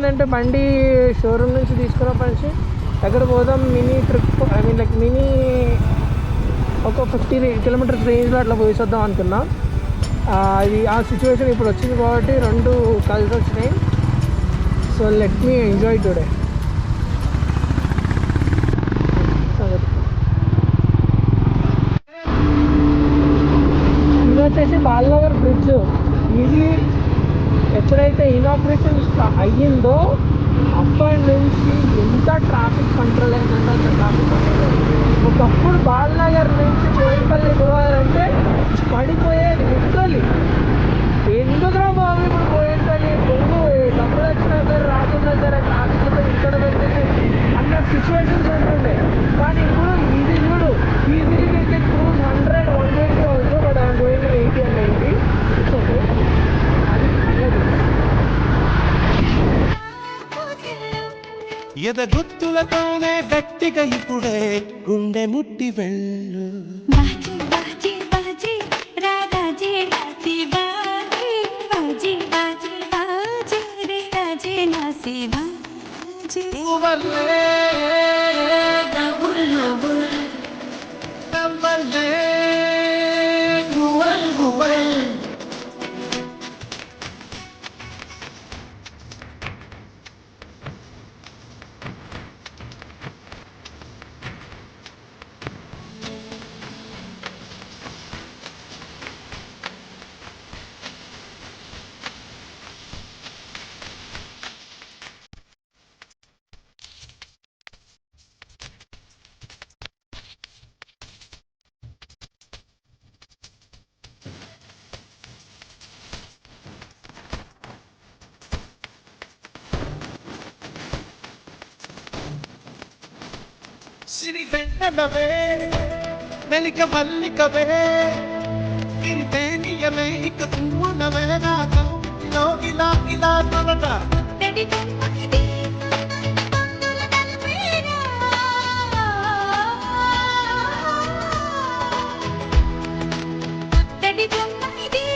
ఏంటంటే బండి షోరూమ్ నుంచి తీసుకున్నప్పటి నుంచి దగ్గర పోదాం mini trip, I mean like mini ఒక 50 కిలోమీటర్స్ రేంజ్లో అట్లా పోయిద్దాం అనుకున్నా. అది ఆ సిచ్యువేషన్ ఇప్పుడు వచ్చింది కాబట్టి రెండు కలిసి వచ్చినాయి. So let me enjoy today. ఇది వచ్చేసి బాలనగర్ బ్రిడ్జ్. ఇది ఎప్పుడైతే ఇనాగ్రేషన్ అయ్యిందో అప్పటి నుంచి ఎంత ట్రాఫిక్ కంట్రోల్ అయిందంటే అంత ట్రాఫిక్ కంట్రోల్. ఒకప్పుడు బాలనగర్ నుంచి బోయినపల్లి పోవాలంటే పడిపోయేది లిటరల్లీ. ఎందుకురా బాబు ఇప్పుడు బోయినపల్లి ముందు డబ్బులు వచ్చినా సరే రాకుండా సరే ట్రాఫిక్తో ఇక్కడ పెట్టేసి అన్న సిచ్యువేషన్స్ ఉంటుండే. కానీ ఇప్పుడు ఇది చూడు, easily you can cruise 100, 120 also, but I'm going 80 and 90. It's okay. అది ఎదగుత్తులతోనే గట్టిగా ఇప్పుడే గుండె ముట్టి వెళ్ళు. బాజీ బాజీ బాజీ రాజీ రాజీ బాజీ బాజీ బాజీ బాజీ రే రాజీ నాసి బాజీ నువ్వల్లే డబుల్ డబుల్ నవ్వల్లే గువల్ గువల్. సిరి వెన్నెలవే మెలిక మల్లికవే ఇంతేనియలే ఇక తుమ్మునవే నాతో ఇలా ఇలా ఇలా తొలట రెడీ